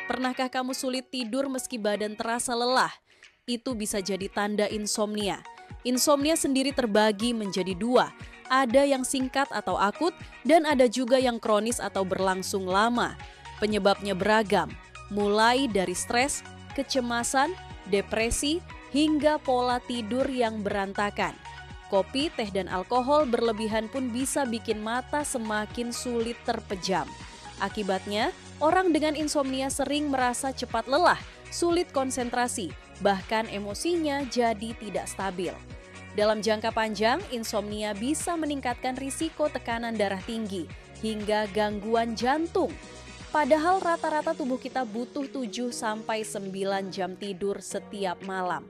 Pernahkah kamu sulit tidur meski badan terasa lelah? Itu bisa jadi tanda insomnia. Insomnia sendiri terbagi menjadi dua. Ada yang singkat atau akut dan ada juga yang kronis atau berlangsung lama. Penyebabnya beragam, mulai dari stres, kecemasan, depresi, hingga pola tidur yang berantakan. Kopi, teh, dan alkohol berlebihan pun bisa bikin mata semakin sulit terpejam. Akibatnya, orang dengan insomnia sering merasa cepat lelah, sulit konsentrasi, bahkan emosinya jadi tidak stabil. Dalam jangka panjang, insomnia bisa meningkatkan risiko tekanan darah tinggi hingga gangguan jantung. Padahal rata-rata tubuh kita butuh 7-9 jam tidur setiap malam.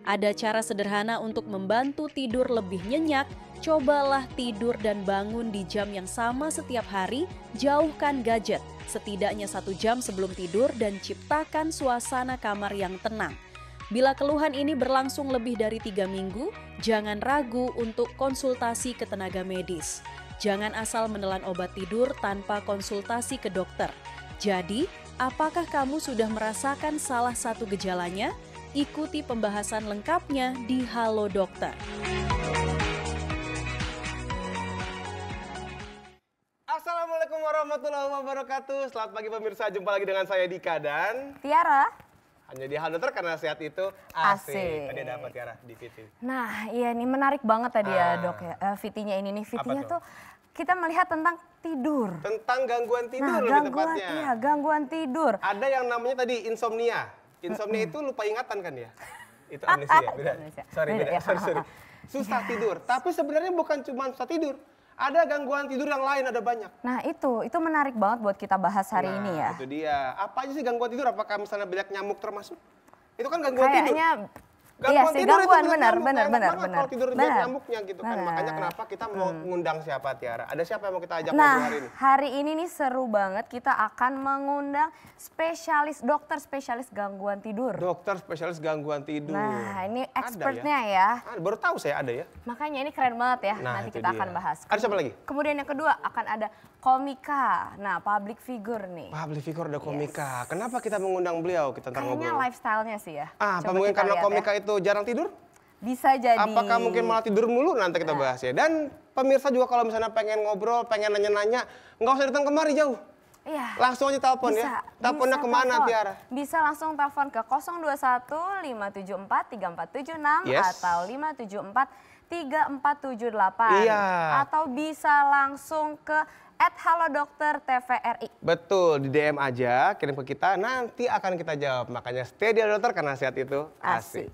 Ada cara sederhana untuk membantu tidur lebih nyenyak. Cobalah tidur dan bangun di jam yang sama setiap hari, jauhkan gadget setidaknya 1 jam sebelum tidur dan ciptakan suasana kamar yang tenang. Bila keluhan ini berlangsung lebih dari 3 minggu, jangan ragu untuk konsultasi ke tenaga medis. Jangan asal menelan obat tidur tanpa konsultasi ke dokter. Jadi, apakah kamu sudah merasakan salah satu gejalanya? Ikuti pembahasan lengkapnya di Halo Dokter. Assalamualaikum warahmatullahi wabarakatuh. Selamat pagi pemirsa, jumpa lagi dengan saya Dika dan Tiara. Hanya di Halo Dokter karena sehat itu asik. Tadi ada apa Tiara di VT? Nah iya ini menarik banget tadi ya dok ya, VT-nya ini nih. VT-nya tuh kita melihat tentang tidur. Tentang gangguan tidur nah, lebih tepatnya. Iya, gangguan tidur. Ada yang namanya tadi insomnia. Insomnia itu lupa ingatan kan ya? Itu amnesia, beda. Sorry. Susah tidur, tapi sebenarnya bukan cuma susah tidur. Ada gangguan tidur yang lain, ada banyak. Nah itu menarik banget buat kita bahas hari ini ya. Itu dia. Apa aja sih gangguan tidur? Apakah misalnya banyak nyamuk termasuk? Itu kan gangguan tidur. Iya sih, gangguan benar. Kalau tidur banyak nyamuknya gitu kan. Makanya kenapa kita mau mengundang siapa Tiara? Ada siapa yang mau kita ajak ngobrol hari ini? Hari ini nih seru banget. Kita akan mengundang dokter spesialis gangguan tidur. Dokter spesialis gangguan tidur. Nah ini expertnya ya. Baru tahu saya ada ya. Makanya ini keren banget ya. Nah, nanti kita akan bahas. Ada siapa lagi? Kemudian yang kedua akan ada komika. Nah public figure nih. Public figure ada komika. Yes. Kenapa kita mengundang beliau? Kita ntar ngobrol. Kayaknya lifestyle-nya sih ya. Apa mungkin karena komika itu jarang tidur? Bisa jadi. Apakah mungkin malah tidur mulu? Nanti kita bahas ya. Dan pemirsa juga kalau misalnya pengen ngobrol, pengen nanya-nanya, nggak usah datang kemari jauh. Iya. Langsung aja telepon ya. Teleponnya kemana Tiara? Bisa langsung telepon ke 021 574 3476 atau 574 3478. Iya. Atau bisa langsung ke @halodokter_tvri. Betul, di DM aja, kirim ke kita, nanti akan kita jawab. Makanya stay di Halo Dokter karena sehat itu asik.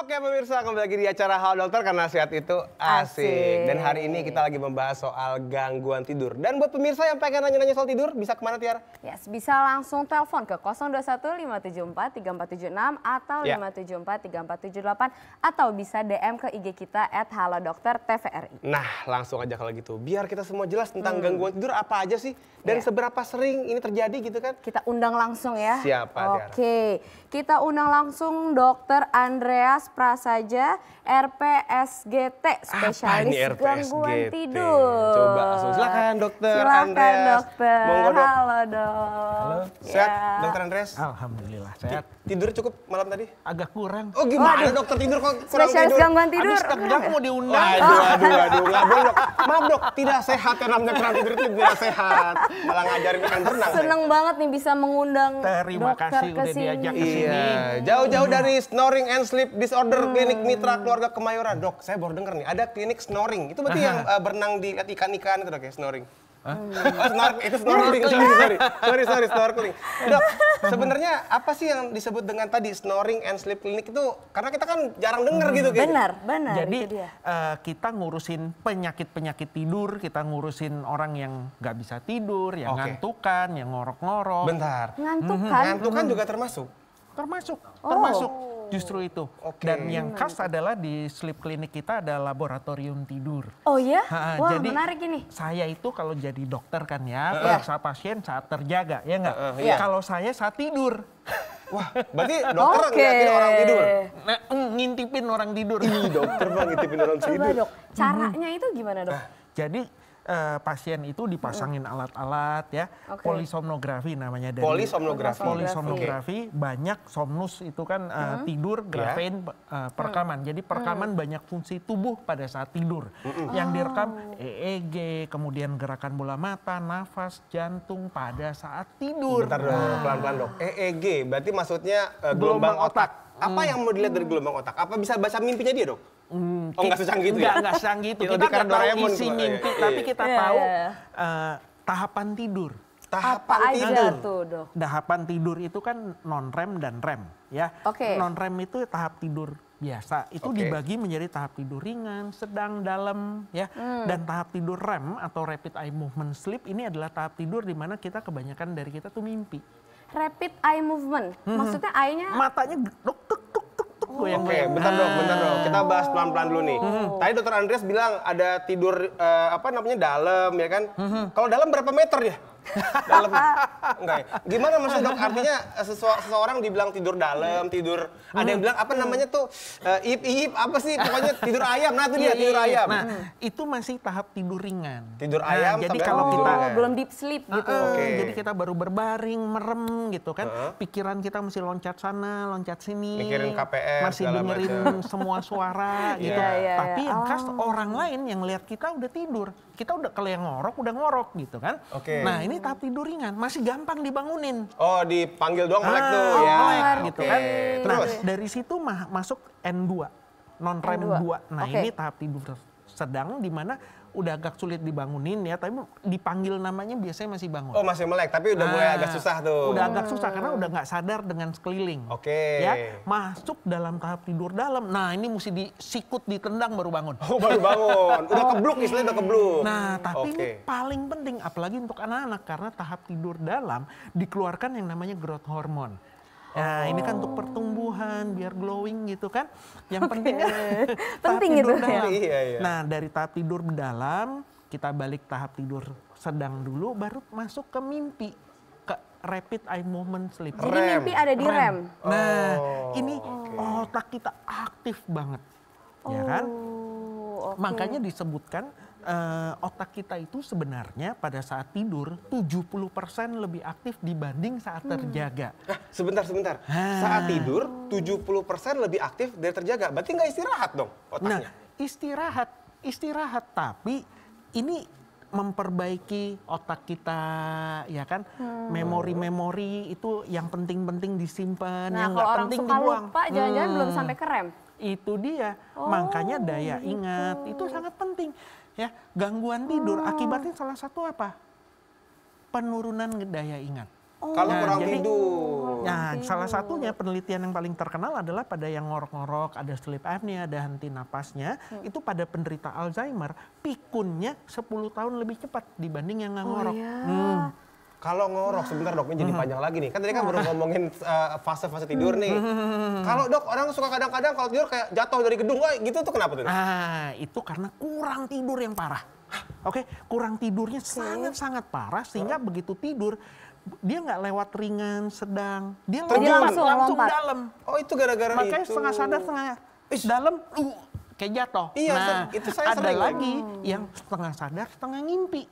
Oke pemirsa, kembali lagi di acara Halo Dokter karena sehat itu asik. Dan hari ini kita lagi membahas soal gangguan tidur. Dan buat pemirsa yang pengen nanya-nanya soal tidur, bisa kemana Tiara? Yes, bisa langsung telepon ke 021 574 3476 atau 574 3478 atau bisa DM ke IG kita @halodokter_tvri. Nah langsung aja kalau gitu, biar kita semua jelas tentang gangguan tidur apa aja sih dan seberapa sering ini terjadi gitu kan? Kita undang langsung ya. Siapa Tiara? Oke, kita undang langsung Dr. Andreas Prasaja, RPSGT, spesialis gangguan tidur. Coba langsung silakan Dokter Andreas. Silakan Dokter. Monggo, Dok. Halo Dok. Halo. Sehat Dokter Andreas? Alhamdulillah sehat. Tidur cukup malam tadi? Agak kurang. Oh gimana dokter tidur kok kurang spesialis tidur? gangguan tidur. Habis kerja mau diundang. Aduh, nggak boleh dok. Maaf dok, tidak sehat yang namanya kurang tidur itu tidak sehat. Malah ngajarin ikan berenang. Seneng banget nih bisa mengundang Terima dokter kasih ke udah sini. diajak ke sini. Iya, jauh-jauh dari Snoring and Sleep Disorder Klinik Mitra Keluarga Kemayoran. Dok, saya baru denger nih, ada klinik snoring. Itu berarti yang berenang di ikan-ikan itu dok ya, snoring? Itu snorkeling, sorry, snorkeling. Dok, sebenarnya apa sih yang disebut dengan tadi snoring and sleep clinic itu? Karena kita kan jarang dengar gitu. Benar. Jadi kita ngurusin penyakit tidur, kita ngurusin orang yang nggak bisa tidur, yang ngantukan, yang ngorok-ngorok. Bentar. Ngantukan juga termasuk? Termasuk. Justru itu. Dan yang khas adalah di sleep clinic kita ada laboratorium tidur. Oh ya? Wah, jadi menarik ini. Saya itu kalau jadi dokter kan ya, periksa pasien saat terjaga, ya nggak? Kalau saya saat tidur. Wah, berarti dokter ngeliatin orang tidur? Nah, ngintipin orang tidur. Dokter Bang, ngintipin orang tidur. Coba dok, caranya itu gimana dok? Jadi pasien itu dipasangin alat-alat ya, polisomnografi namanya. Dari polisomnografi banyak somnus itu kan tidur, grafein, perekaman. Jadi perekaman banyak fungsi tubuh pada saat tidur. Yang direkam EEG, kemudian gerakan bola mata, nafas, jantung pada saat tidur. Bentar dong, pelan-pelan dok. EEG berarti maksudnya gelombang otak. Apa yang mau dilihat dari gelombang otak? Apa bisa baca mimpinya dia dok? Nggak secanggih itu ya? Nggak secanggih itu. Kita nggak tahu isi mimpi, tapi kita tahu tahapan tidur. Tahapan tidur tuh dok? Tahapan tidur itu kan non-REM dan REM ya. Non-REM itu tahap tidur biasa. Itu dibagi menjadi tahap tidur ringan, sedang, dalam ya. Dan tahap tidur REM atau Rapid Eye Movement Sleep ini adalah tahap tidur di mana kita kebanyakan dari kita tuh mimpi. Rapid eye movement, maksudnya eye-nya? Matanya tuk tuk tuk tuk tuk. Bentar dok. Kita bahas pelan-pelan dulu nih. Tadi Dokter Andreas bilang ada tidur dalam ya kan? Kalau dalam berapa meter dia? Dalam enggak ya? Gimana maksud dok? Artinya seseorang dibilang tidur dalam, tidur ada yang bilang apa namanya tuh iip apa sih? Pokoknya tidur ayam. Nah, itu dia tidur ayam. Nah, itu masih tahap tidur ringan. Tidur ayam jadi sampai kalau kita belum deep sleep gitu. Jadi kita baru berbaring, merem gitu kan. Pikiran kita mesti loncat sana, loncat sini. Mikirin KPR masih dengerin semua suara gitu. Tapi yang khas orang lain yang lihat kita udah tidur. Kita udah kalau yang udah ngorok gitu kan. Nah, ini tahap tidur ringan, masih gampang dibangunin. Oh, dipanggil doang melek tuh ya. Melek gitu kan. Nah, dari situ masuk N2, non-REM 2. Nah, ini tahap tidur sedang di mana udah agak sulit dibangunin ya, tapi dipanggil namanya biasanya masih bangun. Oh, masih melek, tapi udah mulai agak susah tuh. Udah agak susah karena udah nggak sadar dengan sekeliling. Ya, masuk dalam tahap tidur dalam. Nah, ini mesti disikut, ditendang baru bangun. Oh, baru bangun. Udah kebluk istilahnya, udah kebluk. Nah, tapi ini paling penting apalagi untuk anak-anak karena tahap tidur dalam dikeluarkan yang namanya growth hormone. Nah, ini kan untuk pertumbuhan, biar glowing gitu kan. Yang penting penting itu. Nah, dari tahap tidur dalam, kita balik tahap tidur sedang dulu, baru masuk ke mimpi. Ke Rapid Eye Movement Sleep. Jadi mimpi ada di REM? Nah, ini otak kita aktif banget. Ya kan? Makanya disebutkan otak kita itu sebenarnya pada saat tidur 70% lebih aktif dibanding saat terjaga. Sebentar. Saat tidur 70% lebih aktif dari terjaga. Berarti nggak istirahat dong otaknya? Nah, istirahat. Tapi ini memperbaiki otak kita, ya kan? Memori-memori itu yang penting-penting disimpan, yang nggak penting dibuang. Lupa, jangan-jangan belum sampai ke REM. Itu dia. Makanya daya ingat itu sangat penting. Ya, gangguan tidur akibatnya salah satu apa? Penurunan daya ingat. Kalau kurang tidur. Nah, salah satunya penelitian yang paling terkenal adalah pada yang ngorok-ngorok, ada sleep apnea, ada henti napasnya, itu pada penderita Alzheimer, pikunnya 10 tahun lebih cepat dibanding yang nggak ngorok. Kalau ngorok, sebentar dok, ini jadi panjang lagi nih. Kan tadi kan baru ngomongin fase-fase tidur nih. Kalau dok, orang suka kadang-kadang kalau tidur kayak jatuh dari gedung, gitu tuh kenapa tuh? Itu karena kurang tidur yang parah. Kurang tidurnya sangat-sangat parah sehingga begitu tidur, dia nggak lewat ringan, sedang. Dia langsung dalam. Oh, itu gara-gara itu. Makanya setengah sadar, setengah dalam, kayak jatuh. Iya, itu saya ada lagi yang setengah sadar, setengah ngimpi.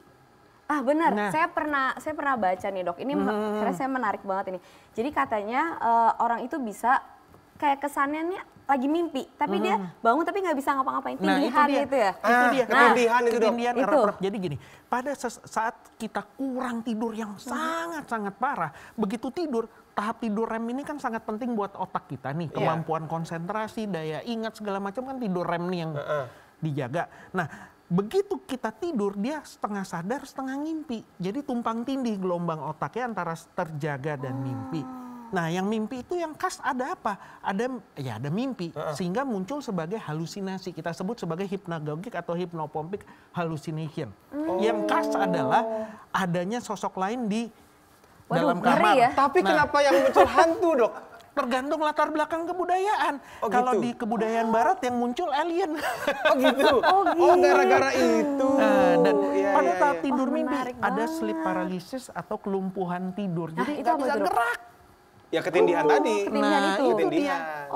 Benar, saya pernah baca nih dok, ini karena saya menarik banget ini. Jadi katanya orang itu bisa kayak kesannya nih lagi mimpi, tapi dia bangun tapi nggak bisa ngapa-ngapain, tindihan gitu ya. Itu dia, ketindihan itu. Jadi gini, pada saat kita kurang tidur yang sangat-sangat parah, begitu tidur, tahap tidur REM ini kan sangat penting buat otak kita nih, kemampuan konsentrasi, daya ingat segala macam kan tidur REM nih yang dijaga. Nah, begitu kita tidur, dia setengah sadar, setengah ngimpi. Jadi tumpang tindih gelombang otaknya antara terjaga dan mimpi. Nah, yang mimpi itu yang khas ada apa? Ada mimpi, sehingga muncul sebagai halusinasi. Kita sebut sebagai hypnagogic atau hypnopompik hallucination. Yang khas adalah adanya sosok lain di dalam kamar. Ya? Tapi kenapa yang muncul hantu, Dok? Tergantung latar belakang kebudayaan. Kalau di kebudayaan barat yang muncul alien. Oh gitu? Oh gara-gara itu. Dan pada saat tidur mimpi ada sleep paralysis atau kelumpuhan tidur. Jadi nggak bisa gerak. Ya ketindihan tadi. Ketindihan.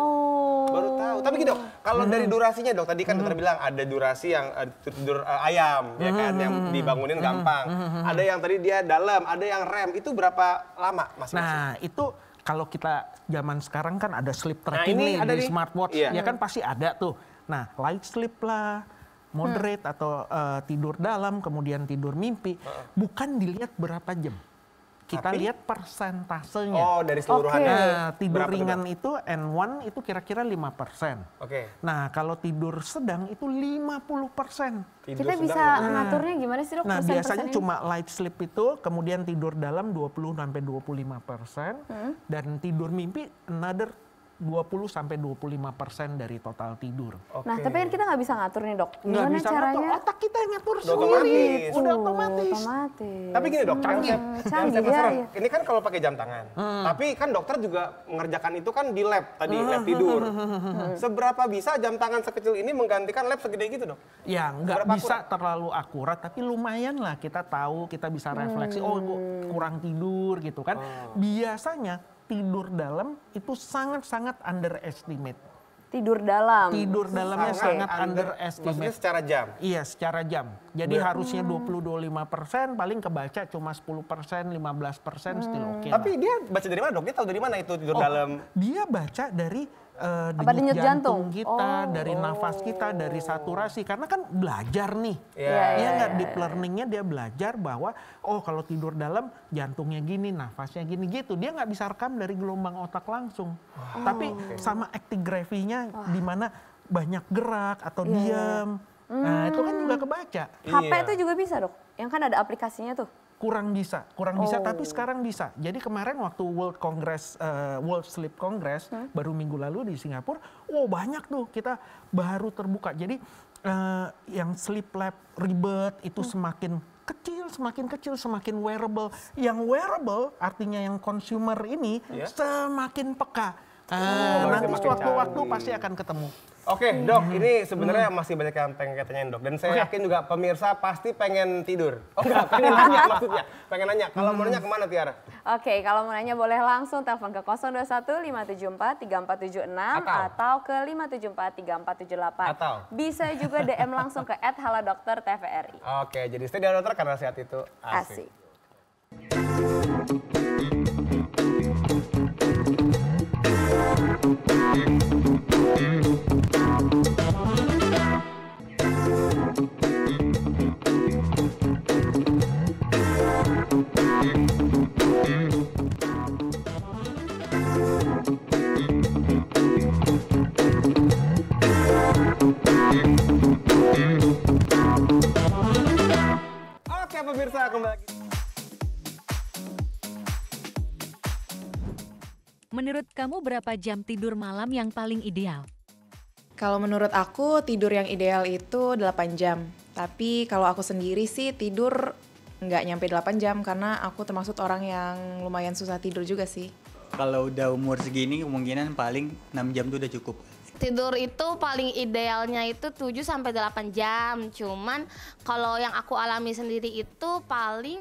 Baru tahu. Tapi gitu, kalau dari durasinya Dok, tadi kan dokter bilang ada durasi yang tidur ayam, ya kan, yang dibangunin gampang. Ada yang tadi dia dalam, ada yang REM. Itu berapa lama masing-masing? Nah, itu kalau kita zaman sekarang kan ada sleep tracking nih di smartwatch, ya kan pasti ada tuh. Nah, light sleep lah, moderate atau tidur dalam, kemudian tidur mimpi, bukan dilihat berapa jam. Kita lihat persentasenya. Oh, dari seluruhannya. Nah, tidur ringan itu N1 itu kira-kira 5%. Nah, kalau tidur sedang itu 50%. Kita bisa ngaturnya gimana sih, Dok? Nah, biasanya cuma light sleep itu, kemudian tidur dalam 20-25%, dan tidur mimpi another 20-25% dari total tidur. Nah, tapi kan kita nggak bisa ngatur nih, Dok. Nggak bisa caranya? Ngatur, otak kita yang ngatur sendiri. Udah otomatis. Tapi gini, Dok, canggih ya. Ini kan kalau pakai jam tangan. Tapi kan dokter juga mengerjakan itu kan di lab tadi, lab tidur. Seberapa bisa jam tangan sekecil ini menggantikan lab segede gitu, Dok? Ya, nggak bisa terlalu akurat, tapi lumayan lah kita tahu, kita bisa refleksi, oh kurang tidur gitu kan. Biasanya tidur dalam itu sangat-sangat underestimate. Tidur dalam? Tidur dalamnya sangat underestimate. Maksudnya secara jam? Iya, secara jam. Jadi harusnya 20-25%, paling kebaca cuma 10%, 15% still oke. Tapi dia baca dari mana, Dok? Dia tahu dari mana itu tidur dalam? Dia baca dari denyut jantung kita, dari nafas kita, dari saturasi. Karena kan belajar nih. Deep learningnya dia belajar bahwa kalau tidur dalam jantungnya gini, nafasnya gini gitu. Dia nggak bisa rekam dari gelombang otak langsung. Tapi sama actigraphy-nya di mana banyak gerak atau diam. Nah, itu kan juga kebaca. HP itu juga bisa, Dok? Yang kan ada aplikasinya tuh. Kurang bisa, tapi sekarang bisa. Jadi kemarin waktu World Sleep Congress baru minggu lalu di Singapura, banyak tuh kita baru terbuka. Jadi yang sleep lab ribet itu semakin kecil, semakin wearable. Yang wearable artinya yang consumer ini semakin peka. Nanti suatu-waktu pasti akan ketemu. Oke, Dok, ini sebenarnya masih banyak yang pengen tanyain, Dok. Dan saya yakin juga pemirsa pasti pengen tidur. Pengen nanya maksudnya. Pengen nanya. Kalau mau nanya kemana, Tiara? Oke, kalau mau nanya boleh langsung telepon ke 021-574-3476 atau ke 574-3478. Atau bisa juga DM langsung ke @halodokter_tvri. Oke, jadi stay di dokter karena sehat itu asik. Oke, pemirsa, kembali lagi. Menurut kamu berapa jam tidur malam yang paling ideal? Kalau menurut aku tidur yang ideal itu 8 jam. Tapi kalau aku sendiri sih tidur nggak nyampe 8 jam karena aku termasuk orang yang lumayan susah tidur juga sih. Kalau udah umur segini kemungkinan paling 6 jam tuh udah cukup. Tidur itu paling idealnya itu 7-8 jam. Cuman kalau yang aku alami sendiri itu paling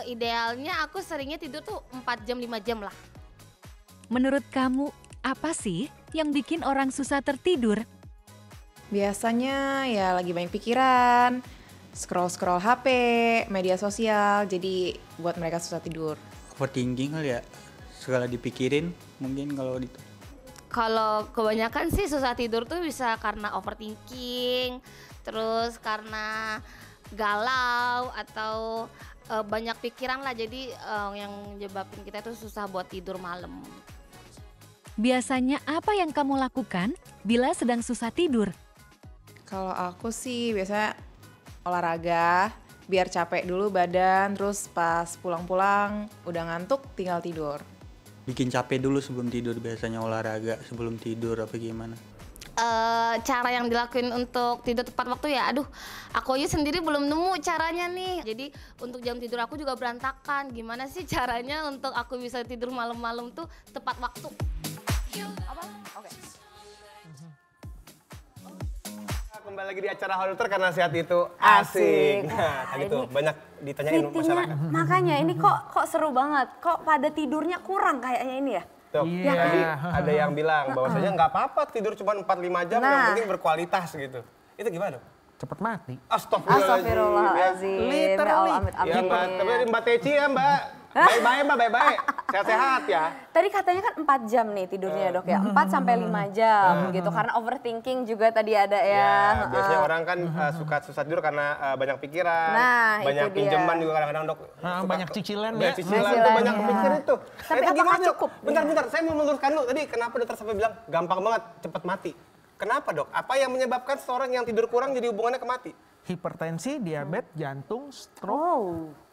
idealnya aku seringnya tidur tuh 4 jam 5 jam lah. Menurut kamu apa sih yang bikin orang susah tertidur? Biasanya ya lagi banyak pikiran, scroll HP, media sosial, jadi buat mereka susah tidur. Overthinking kali ya, segala dipikirin mungkin kalau itu. Kalau kebanyakan sih susah tidur tuh bisa karena overthinking, terus karena galau atau banyak pikiran lah, jadi yang nyebabin kita tuh susah buat tidur malam. Biasanya apa yang kamu lakukan bila sedang susah tidur? Kalau aku sih biasanya olahraga, biar capek dulu badan, terus pas pulang-pulang udah ngantuk tinggal tidur. Bikin capek dulu sebelum tidur biasanya olahraga sebelum tidur apa gimana? Cara yang dilakuin untuk tidur tepat waktu ya, aduh aku aja sendiri belum nemu caranya nih. Jadi untuk jam tidur aku juga berantakan. Gimana sih caranya untuk aku bisa tidur malam-malam tuh tepat waktu? Kembali lagi di acara Holter karena sehat itu asik. Nah, tadi tuh banyak ditanyain masyarakat. Makanya ini kok seru banget. Kok pada tidurnya kurang kayaknya ini ya? Tuh, tadi ada yang bilang bahwasanya nggak apa-apa tidur cuma 4-5 jam, yang penting berkualitas gitu. Itu gimana dong? Cepet mati. Astagfirullahaladzim. Literally. Ya Mbak, tapi Mbak Teci ya Mbak. Baik-baik Mbak, baik-baik. Sehat-sehat ya. Tadi katanya kan 4 jam nih tidurnya dok ya, 4-5 jam gitu. Karena overthinking juga tadi ada ya. Biasanya orang kan suka susah tidur karena banyak pikiran, banyak pinjaman juga kadang-kadang dok. Banyak cicilan ya. Banyak cicilan tuh, banyak pikir itu. Tapi apakah cukup? Bentar, saya mau meluruskan dulu. Tadi kenapa dokter sampai bilang gampang banget cepet mati? Kenapa dok? Apa yang menyebabkan seorang yang tidur kurang jadi hubungannya ke mati? Hipertensi, diabetes, jantung, stroke.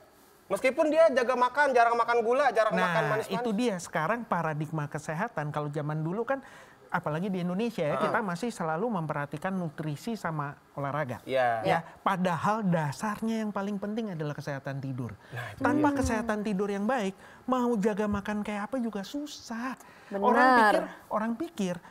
Meskipun dia jaga makan, jarang makan gula, jarang makan manis-manis. Itu dia sekarang paradigma kesehatan. Kalau zaman dulu kan, apalagi di Indonesia ya, kita masih selalu memperhatikan nutrisi sama olahraga. Ya, padahal dasarnya yang paling penting adalah kesehatan tidur. Tanpa kesehatan tidur yang baik, mau jaga makan kayak apa juga susah. Orang pikir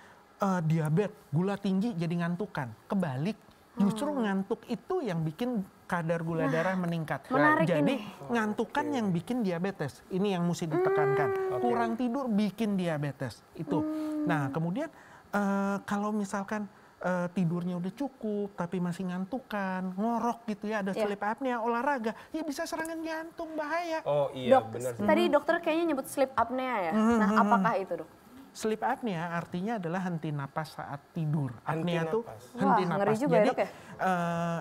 diabetes, gula tinggi jadi ngantukan. Kebalik, justru ngantuk itu yang bikin kadar gula darah meningkat. Jadi ngantukan yang bikin diabetes. Ini yang mesti ditekankan. Kurang tidur bikin diabetes. Itu. Nah kemudian kalau misalkan tidurnya udah cukup tapi masih ngantukan, ngorok gitu ya, ada sleep apnea, olahraga, ya bisa serangan jantung, bahaya. Oh iya benar. Tadi dokter kayaknya nyebut sleep apnea ya. Nah apakah itu dok? Sleep apnea artinya adalah henti napas saat tidur. Apnea itu henti napas. Ngeri juga. Jadi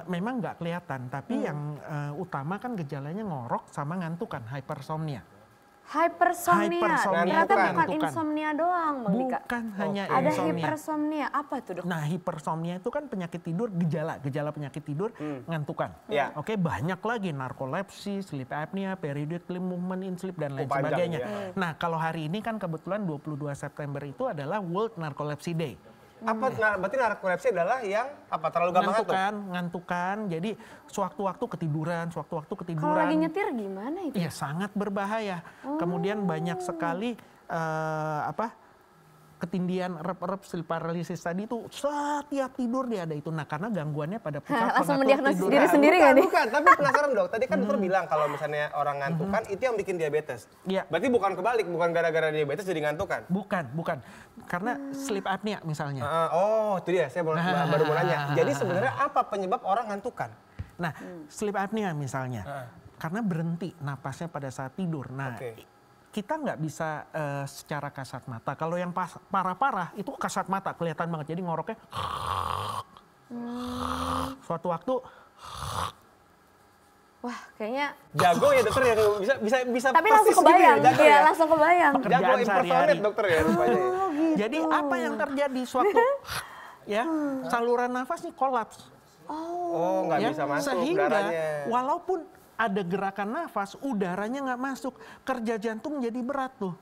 memang nggak kelihatan, tapi yang utama kan gejalanya ngorok sama ngantukan, hypersomnia. Hypersomnia. Ternyata bukan insomnia doang, Bang Dika. Bukan hanya ada insomnia. hipersomnia. Apa itu dok? Nah hipersomnia itu kan penyakit tidur, gejala penyakit tidur, ngantukan. Oke, banyak lagi, narkolepsi, sleep apnea, periodic sleep movement in sleep dan lain sebagainya. Nah kalau hari ini kan kebetulan 22 September itu adalah World Narcolepsy Day. Berarti narkolepsi adalah yang apa, terlalu gampang ngantukan. Jadi sewaktu-waktu ketiduran. Kalau lagi nyetir gimana itu? Iya, sangat berbahaya. Kemudian banyak sekali ketindihan, rep-rep, sleep paralysis tadi itu setiap tidur dia ada itu. Nah karena gangguannya pada pusat langsung mendiagnosis diri sendiri nggak nih? Bukan, tapi penasaran dok. Tadi kan dokter bilang kalau misalnya orang ngantukan itu yang bikin diabetes. Iya. Berarti bukan kebalik, bukan gara-gara diabetes jadi ngantukan? Bukan. Karena sleep apnea misalnya. Itu dia, saya baru mau nanya. Jadi sebenarnya apa penyebab orang ngantukan? Nah, sleep apnea misalnya. Karena berhenti napasnya pada saat tidur. Nah, kita nggak bisa secara kasat mata. Kalau yang parah-parah itu kasat mata kelihatan banget. Jadi ngoroknya suatu waktu. Wah, kayaknya jago ya dokter ya, bisa. Tapi langsung kebayang, ya, langsung kebayang. Jago impersonate dokter ya rupanya. Gitu. Jadi apa yang terjadi suatu saluran nafas nih kolaps. Nggak bisa masuk udaranya. Walaupun ada gerakan nafas, udaranya nggak masuk, kerja jantung jadi berat tuh.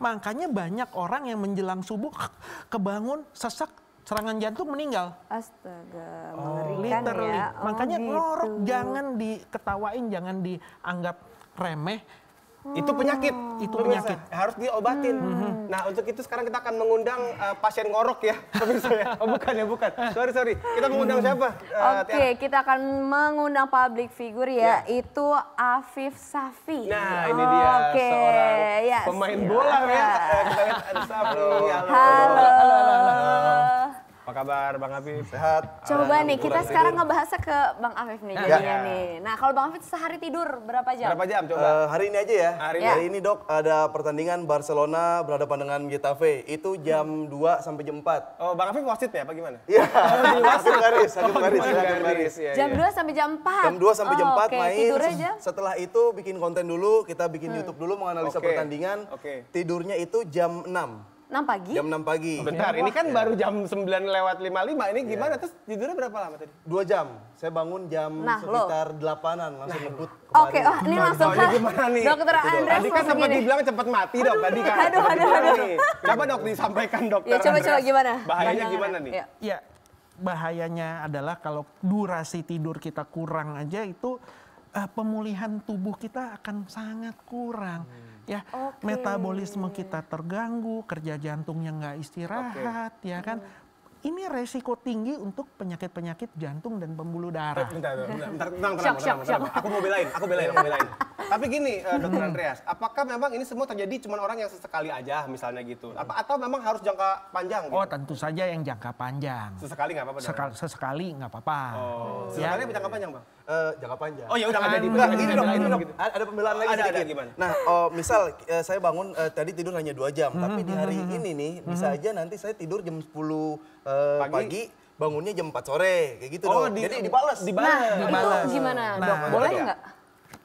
Makanya banyak orang yang menjelang subuh kebangun sesak, serangan jantung, meninggal. Astaga, mengerikan ya. Makanya ngorok jangan diketawain, jangan dianggap remeh. Itu penyakit. Harus diobatin. Nah untuk itu sekarang kita akan mengundang pasien ngorok ya. Bukan. Sorry. Kita mengundang siapa? Kita akan mengundang public figure yaitu Afif Safi. Nah ini dia seorang pemain bola ya. Kita lihat ada Safi. Halo. Apa kabar Bang Afif? Sehat? Coba nih kita sekarang ngebahasnya ke Bang Afif nih jadinya nih. Nah kalau Bang Afif sehari tidur berapa jam? Berapa jam coba? Hari ini aja ya. Hari ini dok ada pertandingan Barcelona berhadapan dengan Getafe. Itu jam 2 sampai jam 4. Oh Bang Afif wasit ya apa gimana? Iya. Hakim garis. Jam 2 sampai jam 4? Jam 2 sampai jam 4 main. Setelah itu bikin konten dulu, kita bikin YouTube dulu menganalisa pertandingan. Tidurnya itu jam 6. pagi? Jam 6 pagi. Bentar, ini kan baru jam 9:55, ini gimana? Terus tidurnya berapa lama tadi? 2 jam. Saya bangun jam sekitar 8-an, langsung ngebut. Oke, ini langsung ini gimana nih? Dokter Andreas tadi kan sempat dibilang cepat mati dok, tadi kan. Aduh. Coba dok disampaikan dokter. Ya coba gimana? Bahayanya gimana nih? Ya, bahayanya adalah kalau durasi tidur kita kurang aja itu pemulihan tubuh kita akan sangat kurang. Ya, metabolisme kita terganggu, kerja jantungnya nggak istirahat, ya kan. Ini resiko tinggi untuk penyakit-penyakit jantung dan pembuluh darah. Bentar. Aku mau belain. Tapi gini, Dokter Andreas, apakah memang ini semua terjadi cuma orang yang sesekali aja misalnya gitu? Atau memang harus jangka panjang gitu? Oh, tentu saja yang jangka panjang. Sesekali nggak apa-apa? Sesekali nggak apa-apa. Sesekali apa jangka panjang, Bang? Jangka panjang. Oh ya udah nggak jadi. Ini dong. Ada pembelaan lagi sedikit. Gimana? Nah, misal saya bangun tadi tidur hanya 2 jam, tapi di hari ini nih bisa aja nanti saya tidur jam 10 pagi, bangunnya jam 4 sore, kayak gitu dong. Jadi dibalas. Itu gimana dok? Boleh nggak?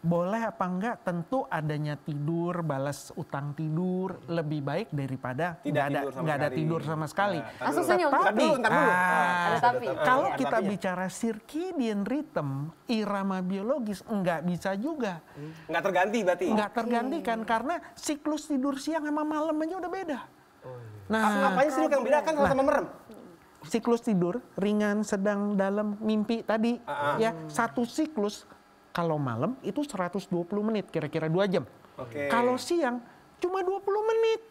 Boleh apa enggak, tentu adanya tidur, balas utang tidur lebih baik daripada nggak ada tidur sama sekali. Langsung senyum. Tapi, ada tapi. Kalau kita bicara circadian rhythm, irama biologis, nggak bisa juga. Nggak terganti berarti? Nggak tergantikan, karena siklus tidur siang sama malam aja udah beda. Nah, apanya sih yang beda kan sama merem? Siklus tidur, ringan, sedang, dalam, mimpi tadi, ya satu siklus. Kalau malam itu 120 menit, kira-kira 2 jam. Kalau siang cuma 20 menit.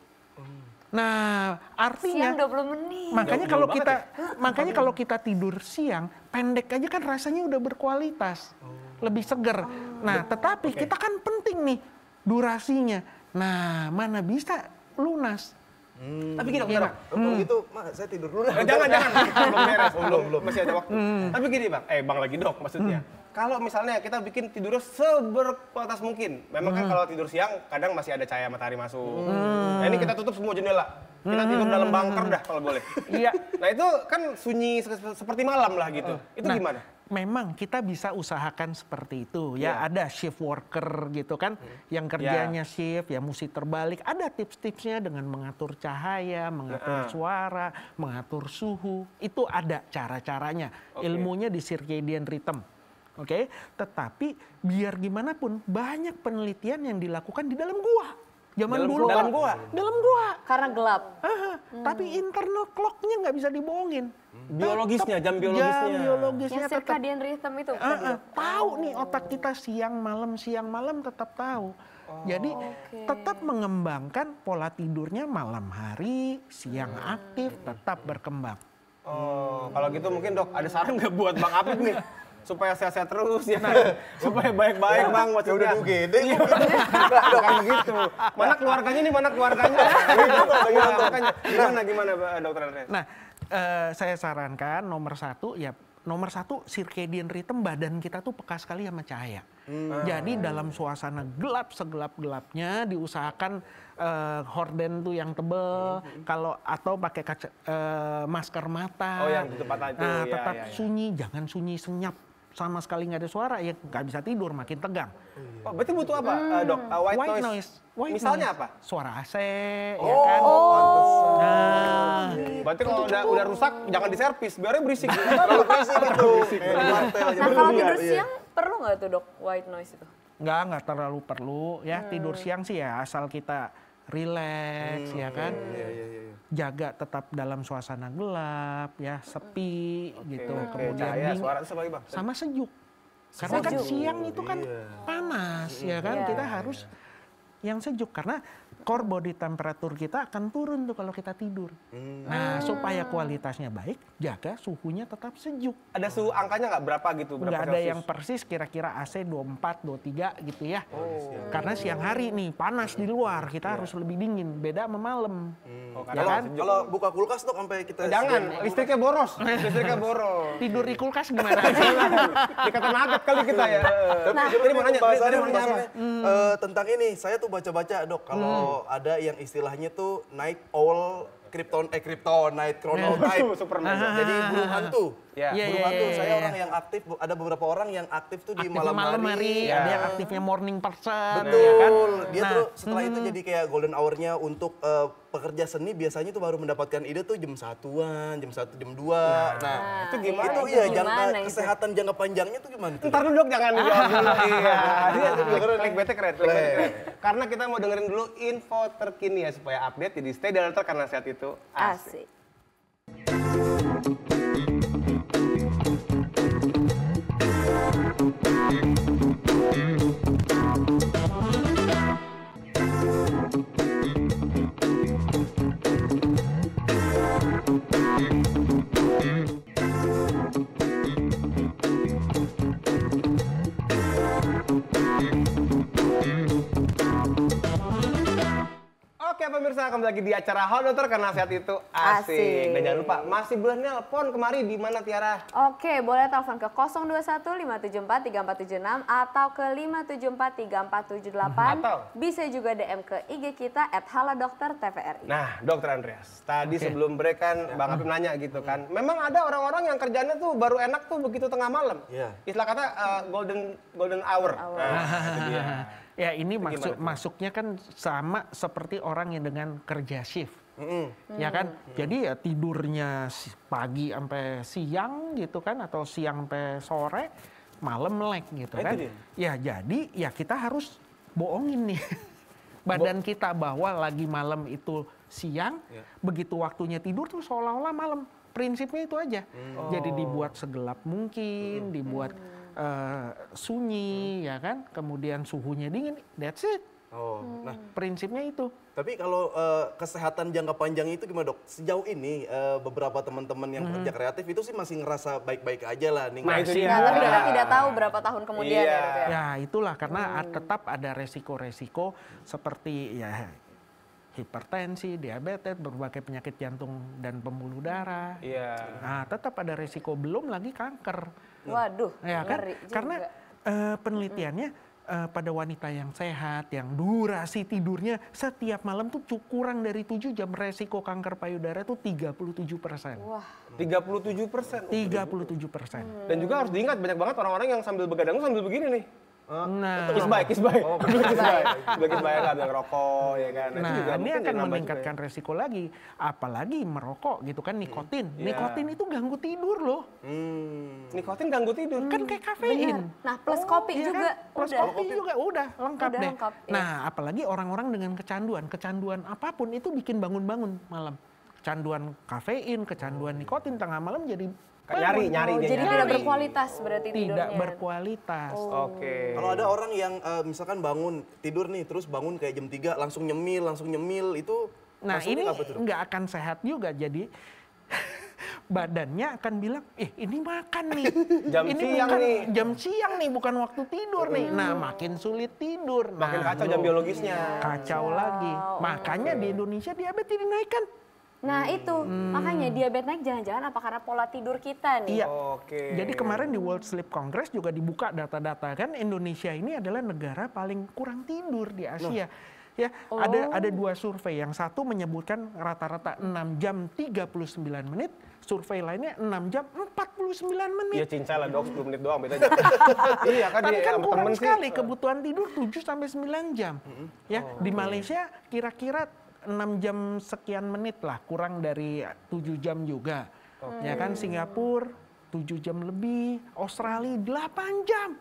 Nah, artinya siang 20 menit. Makanya kalau kita tidur siang, pendek aja kan rasanya udah berkualitas. Lebih seger. Nah, tetapi kita kan penting nih durasinya. Nah, mana bisa lunas. Tapi gini dokter, kalau gitu saya tidur dulu dah. Jangan, belum beres, belum masih ada waktu. Tapi gini bang, bang lagi dok maksudnya. Kalau misalnya kita bikin tidurnya seberkualitas mungkin, memang kan kalau tidur siang kadang masih ada cahaya matahari masuk. Nah ini kita tutup semua jendela, kita tidur dalam bunker dah kalau boleh. Iya. Nah itu kan sunyi seperti malam lah gitu. Itu gimana? Memang kita bisa usahakan seperti itu ya. Ada shift worker gitu kan yang kerjanya shift ya mesti terbalik. Ada tips-tipsnya dengan mengatur cahaya, mengatur suara, mengatur suhu. Itu ada cara-caranya. Ilmunya di circadian rhythm. Tetapi biar gimana pun banyak penelitian yang dilakukan di dalam gua. Zaman dulu dalam gua. Karena gelap. Tapi internal clock-nya nggak bisa dibohongin. Biologisnya, jam biologisnya. Yang circadian rhythm itu. Tahu nih otak kita siang malam tetap tahu. Jadi tetap mengembangkan pola tidurnya malam hari, siang aktif, tetap berkembang. Kalau gitu mungkin dok ada saran nggak buat Bang Apip nih? Supaya sehat-sehat terus ya, supaya baik-baik bang. Udah UGD, bukan begitu. Mana keluarganya? Gimana dokter Andreas? Nah, saya sarankan nomor satu circadian rhythm, badan kita tuh peka sekali sama cahaya. Jadi dalam suasana gelap segelap-gelapnya diusahakan horden tuh yang tebel, atau pakai masker mata. Yang di tempat itu. Tetap sunyi, jangan sunyi senyap. Sama sekali nggak ada suara, ya nggak bisa tidur, makin tegang. Berarti butuh apa, dok? White noise. Misalnya apa? Suara AC, ya kan? Berarti kalau udah rusak, jangan diservis, biarnya berisik. Nah, kalau tidur siang perlu nggak tuh dok white noise itu? Nggak terlalu perlu ya. Tidur siang sih ya asal kita relax, ya kan? Jaga tetap dalam suasana gelap, ya sepi gitu. Kemudian sama sejuk. Karena kan siang itu kan panas, ya kan? Kita harus yang sejuk karena core body temperature kita akan turun tuh kalau kita tidur. Nah, supaya kualitasnya baik, jaga suhunya tetap sejuk. Ada suhu angkanya nggak berapa gitu? Nggak ada yang persis, kira-kira AC 24, 23 gitu ya. Karena siang hari nih panas di luar, kita harus lebih dingin. Beda sama malam. Ya kan? Kalau buka kulkas tuh sampai kita jangan, listriknya boros. Tidur di kulkas gimana? Dikata nugget kali kita ya. Nah, ini mau nanya tentang ini. Saya tuh baca-baca dok, kalau ada yang istilahnya tuh night owl kryptonite chronotype. Jadi burung hantu. Burung hantu. Saya orang yang aktif, ada beberapa orang yang aktif tuh di malam hari. Ada yang aktifnya morning person. Betul. Ya kan? Dia tuh setelah itu jadi kayak golden hour-nya untuk pekerja seni biasanya tuh baru mendapatkan ide tuh jam 1-an, jam 1, jam 2. Nah, itu gimana? Itu iya, kesehatan jangka panjangnya tuh gimana? Ntar dulu dok, jangan dijawab dulu. Iya, clickbait-nya keren. Karena kita mau dengerin dulu info terkini ya, supaya update, jadi stay di Alert karena sehat itu asik. Oke pemirsa, kembali lagi di acara Halo Dokter karena sehat itu asik. Dan jangan lupa masih boleh nelpon kemari di mana Tiara? Oke, boleh telepon ke 021 574 3476 atau ke 574 3478. Atau bisa juga DM ke IG kita @halodokter_tvri. Nah, Dokter Andreas, tadi sebelum break kan Bang Apim nanya gitu kan. Memang ada orang-orang yang kerjanya tuh baru enak tuh begitu tengah malam. Istilah kata golden hour. Nah, itu dia. Ya ini masuknya kan sama seperti orang yang dengan kerja shift. Ya kan? Jadi ya tidurnya pagi sampai siang gitu kan, atau siang sampai sore, malam melek gitu kan. Ya jadi ya kita harus bohongin nih badan kita bahwa lagi malam itu siang, begitu waktunya tidur tuh seolah-olah malam. Prinsipnya itu aja. Jadi dibuat segelap mungkin, dibuat sunyi, ya kan, kemudian suhunya dingin, that's it. Nah prinsipnya itu. Tapi kalau kesehatan jangka panjang itu gimana dok? Sejauh ini beberapa teman-teman yang kerja kreatif itu sih masih ngerasa baik-baik aja lah. Tapi kita tidak tahu berapa tahun kemudian ya dok ya? Ya itulah karena tetap ada resiko-resiko seperti ya hipertensi, diabetes, berbagai penyakit jantung dan pembuluh darah. Nah tetap ada resiko, belum lagi kanker. Waduh, ya kan? Karena penelitiannya pada wanita yang sehat, yang durasi tidurnya setiap malam tuh kurang dari 7 jam, resiko kanker payudara tuh 37%. Wah, 37%? 37%. Dan juga harus diingat banyak banget orang-orang yang sambil begadang sambil begini nih. Nah, kisbay. Bagi bayar nggak ngerokok ya kan. Nah, ini akan meningkatkan resiko lagi, apalagi merokok gitu kan, nikotin. Nikotin itu ganggu tidur loh. Nikotin ganggu tidur. Kan kayak kafein. Nah, plus kopi juga. Plus kopi juga udah lengkap deh. Nah, apalagi orang-orang dengan kecanduan apapun itu bikin bangun-bangun malam. Kecanduan kafein, kecanduan nikotin tengah malam jadi nyari jadi tidak berkualitas berarti tidurnya. Tidak berkualitas. Oke. Kalau ada orang yang misalkan bangun tidur nih terus bangun kayak jam 3 langsung nyemil itu. Nah ini nggak akan sehat juga, jadi badannya akan bilang, ini makan nih, jam siang nih, bukan waktu tidur nih. Nah makin sulit tidur, makin kacau jam biologisnya. Kacau lagi, makanya di Indonesia diabetes dinaikkan. Nah itu, makanya diabetes naik jangan-jangan apa karena pola tidur kita nih. Iya, jadi kemarin di World Sleep Congress juga dibuka data-data kan, Indonesia ini adalah negara paling kurang tidur di Asia. Ya, ada 2 survei, yang satu menyebutkan rata-rata 6 jam 39 menit, survei lainnya 6 jam 49 menit. Iya cincai lah dok, 10 menit doang bedanya. Iya kan, kan kurang sekali, kebutuhan tidur 7-9 jam. Ya, di Malaysia kira-kira 6 jam sekian menit lah, kurang dari 7 jam juga. Ya kan, Singapura 7 jam lebih, Australia 8 jam.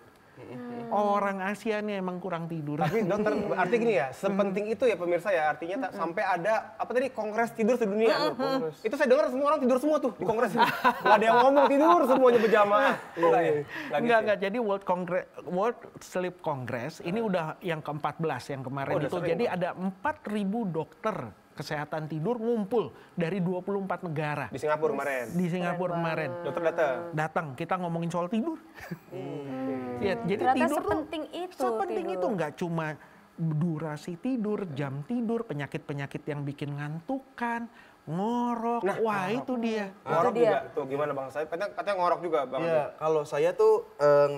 Orang Asia nih emang kurang tidur. Tapi dokter, arti gini ya, sepenting itu ya pemirsa ya, artinya sampai ada apa tadi, kongres tidur sedunia. Itu saya dengar semua orang tidur semua tuh di kongres ini. Gak ada yang ngomong, tidur semuanya berjamaah. Enggak, jadi World Sleep Congress ini udah yang ke-14 yang kemarin itu. Jadi ada 4.000 dokter kesehatan tidur ngumpul dari 24 negara. Di Singapura kemarin? Di Singapura kemarin. Dokter datang, kita ngomongin soal tidur. Ya, jadi ternyata tidur sepenting itu. Sepenting itu, nggak cuma durasi tidur, jam tidur, penyakit-penyakit yang bikin ngantukan, ngorok. Nah, wah itu dia. Ngorok juga. Tuh gimana Bang? Katanya ngorok juga Bang. Iya, kalau saya tuh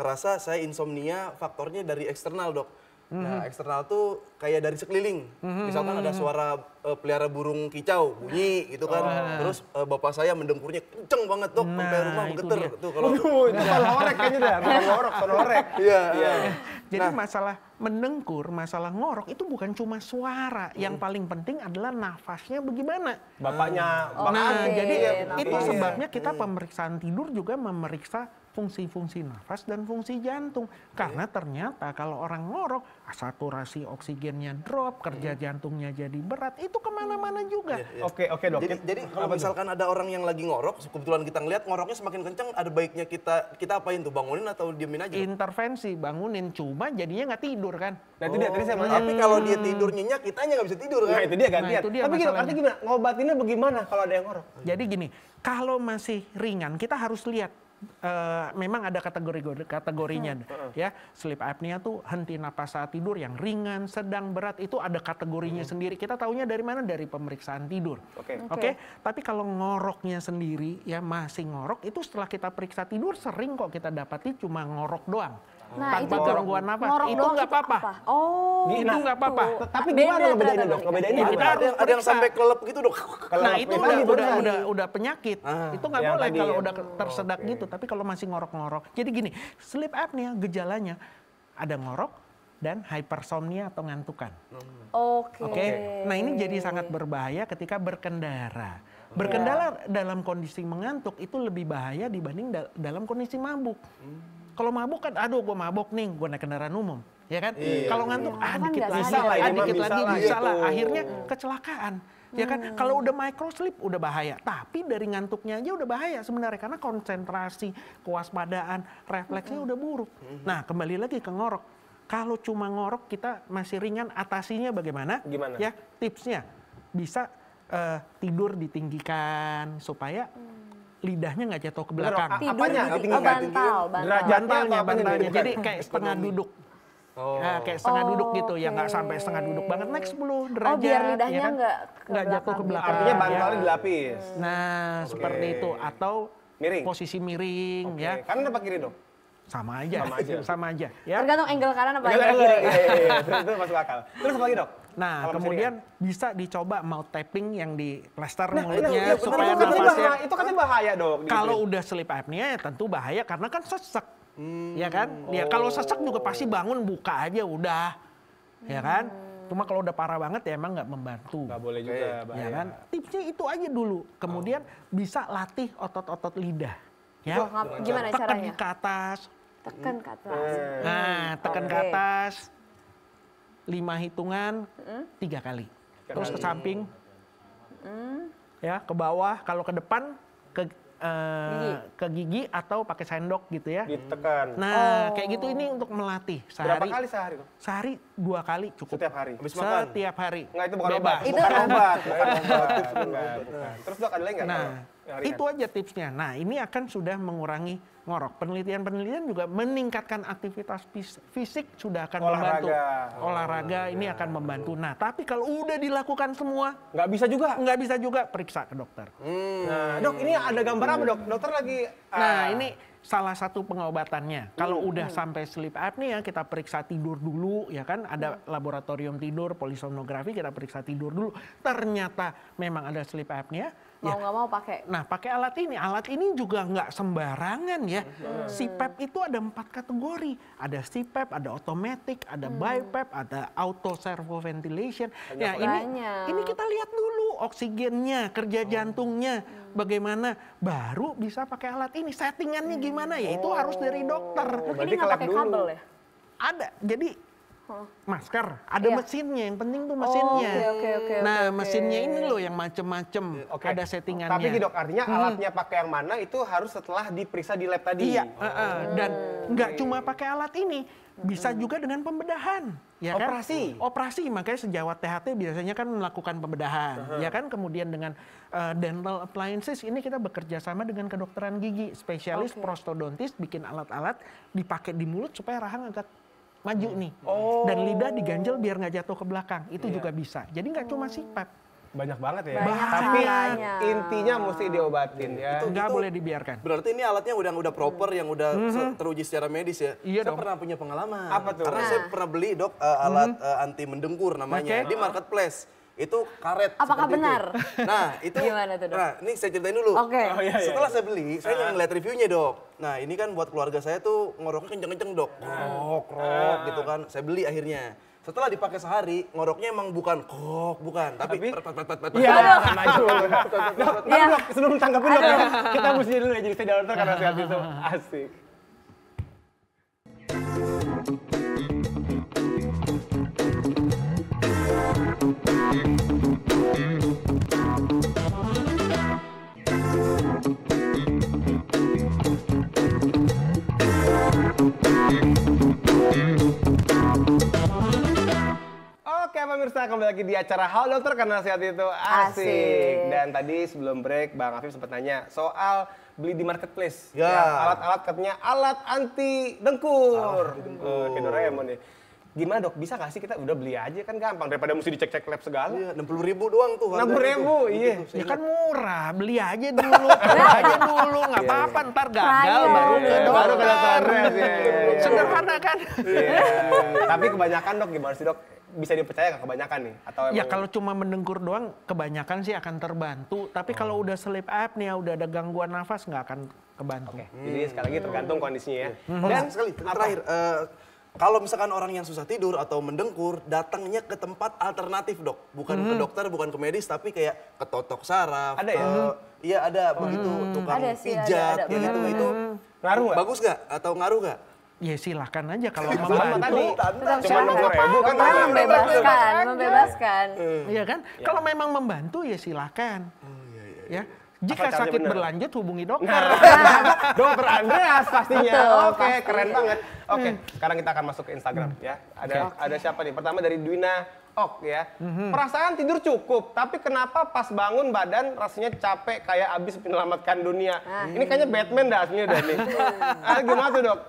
ngerasa saya insomnia faktornya dari eksternal dok. Nah, eksternal tuh kayak dari sekeliling. Misalkan ada suara pelihara burung kicau bunyi gitu kan. Terus bapak saya mendengkurnya kenceng banget, Dok, sampai rumah bergetar tuh kalau. Itu sonorek kayaknya dah, bukan ngorok, sonorek. Iya. Jadi masalah mendengkur, masalah ngorok itu bukan cuma suara. Yang paling penting adalah nafasnya bagaimana. Bapaknya, jadi itu sebabnya kita pemeriksaan tidur juga memeriksa fungsi-fungsi nafas dan fungsi jantung. Karena ternyata kalau orang ngorok, saturasi oksigennya drop, kerja jantungnya jadi berat, itu kemana-mana juga. Oke Dok. Jadi kalau misalkan ada orang yang lagi ngorok, kebetulan kita ngeliat ngoroknya semakin kencang, ada baiknya kita apain tuh, bangunin atau diemin aja? Intervensi, bangunin, cuma jadinya nggak tidur kan. Nah itu dia tadi saya Tapi kalau dia tidur nyenyak, kitanya nggak bisa tidur kan? Nah itu dia gantian. Tapi gini, masalahnya. artinya gimana? Ngobatinnya bagaimana kalau ada yang ngorok? Jadi gini, kalau masih ringan kita harus lihat. Memang ada kategorinya ya. Sleep apnea tuh henti napas saat tidur yang ringan, sedang, berat, itu ada kategorinya sendiri. Kita taunya dari mana? Dari pemeriksaan tidur. Oke. Tapi kalau ngoroknya sendiri ya masih ngorok, itu setelah kita periksa tidur sering kok kita dapati cuma ngorok doang. Tanpa gangguan nafas. Itu nggak apa-apa. Itu nggak apa-apa. Tapi gimana ngebedainnya, Dok? Ngebedainnya ada yang sampai kelelep gitu, Dok. Nah itu udah penyakit. Itu nggak boleh kalau udah tersedak gitu. Tapi kalau masih ngorok-ngorok. Jadi gini, sleep apnea gejalanya ada ngorok dan hypersomnia atau ngantukan. Oke. Nah ini jadi sangat berbahaya ketika berkendara. Berkendara dalam kondisi mengantuk itu lebih bahaya dibanding dalam kondisi mabuk. Kalau mabuk kan, aduh gue mabuk nih, gue naik kendaraan umum, ya kan? Kalau ngantuk, dikit lagi, bisa lah. Akhirnya kecelakaan, ya kan? Kalau udah micro sleep udah bahaya, tapi dari ngantuknya aja udah bahaya sebenarnya karena konsentrasi, kewaspadaan, refleksnya udah buruk. Nah, kembali lagi ke ngorok. Kalau cuma ngorok kita masih ringan, atasinya bagaimana? Gimana? Ya, tipsnya bisa tidur ditinggikan supaya lidahnya nggak jatuh ke belakang. Bantalnya. Jadi kayak setengah duduk. Kayak setengah duduk gitu, ya nggak sampai setengah duduk banget, naik 10 derajat. Biar lidahnya ya kan? nggak jatuh ke belakang. Artinya bantalnya dilapis. Nah, seperti itu. Atau miring. Posisi miring, ya. Kanan apa kiri, Dok? Sama aja. Ya. Tergantung angle kanan apa angle kiri. Itu masuk akal. Terus apa lagi, Dok? Nah, kemudian bisa dicoba mouth tapping yang di plester Nah, mulutnya supaya nafasnya. Itu kan bahaya, Dok. Kalau udah sleep apnea ya tentu bahaya karena kan sesek. Ya kan? Ya kalau sesek juga pasti bangun buka aja udah. Ya kan? Cuma kalau udah parah banget ya emang nggak membantu. Nggak boleh juga, bahaya. Ya kan? Tipsnya itu aja dulu. Kemudian bisa latih otot-otot lidah. Ya. Gimana caranya? Tekan ke atas. Tekan ke atas. Nah, tekan ke atas. 5 hitungan 3 kali. Terus ke samping. Ya, ke bawah, kalau ke depan ke gigi atau pakai sendok gitu ya. Ditekan. Nah, kayak gitu ini untuk melatih sehari. Berapa kali sehari, Dok? Sehari 2 kali cukup. Setiap hari. Setiap hari. Enggak, itu bukan bebas. obat. Bukan obat. Terus, Dok, ada lagi nggak? Nah, itu aja tipsnya. Nah, ini akan sudah mengurangi ngorok. Penelitian juga meningkatkan aktivitas fisik sudah akan membantu. Olahraga ini akan membantu. Nah, tapi kalau udah dilakukan semua, nggak bisa juga periksa ke dokter. Nah, Dok, ini ada gambar apa, Dok? Dokter lagi. Nah, ini salah satu pengobatannya. Kalau udah sampai sleep apnea, kita periksa tidur dulu, ya kan? Ada laboratorium tidur, polisomnografi, kita periksa tidur dulu. Ternyata memang ada sleep apnea. Mau nggak mau pakai. Nah, pakai alat ini. Alat ini juga nggak sembarangan ya. CPAP itu ada 4 kategori. Ada CPAP, ada automatic, ada BiPAP, ada auto servo ventilation. Ya, ini kita lihat dulu oksigennya, kerja jantungnya, bagaimana. Baru bisa pakai alat ini. Settingannya gimana ya? Itu harus dari dokter. Ini nggak pakai kabel ya? Ada. Jadi masker, ada mesinnya, yang penting tuh mesinnya. Mesinnya ini loh yang macem-macem, ada settingannya. Tapi Dok, artinya alatnya pakai yang mana itu harus setelah diperiksa di lab tadi. Iya, dan nggak cuma pakai alat ini, bisa juga dengan pembedahan. Ya kan? Operasi, makanya sejawat THT biasanya kan melakukan pembedahan. Ya kan, kemudian dengan dental appliances, ini kita bekerja sama dengan kedokteran gigi, spesialis prostodontis, bikin alat-alat dipakai di mulut supaya rahang agak maju nih, dan lidah diganjel biar nggak jatuh ke belakang, itu juga bisa. Jadi nggak cuma CPAP. Banyak banget ya. Banyak Tapi caranya. intinya mesti diobatin ya. Itu nggak boleh dibiarkan. Berarti ini alatnya udah proper yang udah teruji secara medis ya. Iya Saya dong. pernah punya pengalaman. Apa tuh? Karena saya pernah beli dok alat anti mendengkur namanya di marketplace. Itu karet. Apakah seperti benar? Itu. Nah itu. Gimana tuh, Dok? Nah ini saya ceritain dulu. Oke. Setelah saya beli, saya nggak ngeliat reviewnya dok. Nah ini kan buat keluarga saya tuh ngoroknya kenceng-kenceng dok. Krok gitu kan. Saya beli akhirnya. Setelah dipakai sehari, ngoroknya emang bukan bukan, tapi Iya, maju. Dok, sebelum tanggapin dok, kita mesti dulu ya jadi saya dokter karena sehat itu asik. Oke pemirsa, kembali lagi di acara Halo Dokter karena sehat itu asik. Dan tadi sebelum break Bang Afif sempat nanya soal beli di marketplace. Ya. Alat-alat katanya alat anti dengkur. Kayak Doraemon ya. Gimana dok, bisa gak sih kita udah beli aja kan gampang daripada mesti dicek-cek lab segala. Iya, 60.000 doang tuh. 60.000, iya. Ya kan murah, beli aja dulu, nggak apa-apa, ntar gagal baru ke dokter. Baru ke dokter. Sederhana kan? Iya. Tapi kebanyakan dok, gimana sih dok? Bisa dipercaya nggak kebanyakan nih? Atau Ya emang... kalau cuma mendengkur doang, kebanyakan sih akan terbantu. Tapi kalau udah sleep apnea, udah ada gangguan nafas, nggak akan kebantu. Oke, jadi sekali lagi tergantung kondisinya ya. Dan sekali terakhir, kalau misalkan orang yang susah tidur atau mendengkur, datangnya ke tempat alternatif dok, bukan ke dokter, bukan ke medis, tapi kayak ke totok saraf. Ada ya? Iya ada, begitu tukang Ada sih, pijat, ada, kayak gitu. Itu Ngaruh nggak? bagus nggak atau ngaruh nggak? Ya silahkan aja kalau Sama membantu. tadi, Tetap cuma 60.000 kan Karena membebaskan. Iya kan? Kalau memang membantu ya silahkan. Ya. Jika Apa caranya sakit bener? berlanjut hubungi dokter. Dokter Andreas pastinya. Oke, keren banget. Oke, sekarang kita akan masuk ke Instagram ya. Ada siapa nih? Pertama dari Dwina Ok ya. Perasaan tidur cukup, tapi kenapa pas bangun badan rasanya capek kayak abis menyelamatkan dunia. Ini kayaknya Batman dah aslinya dah nih. Gimana tuh dok?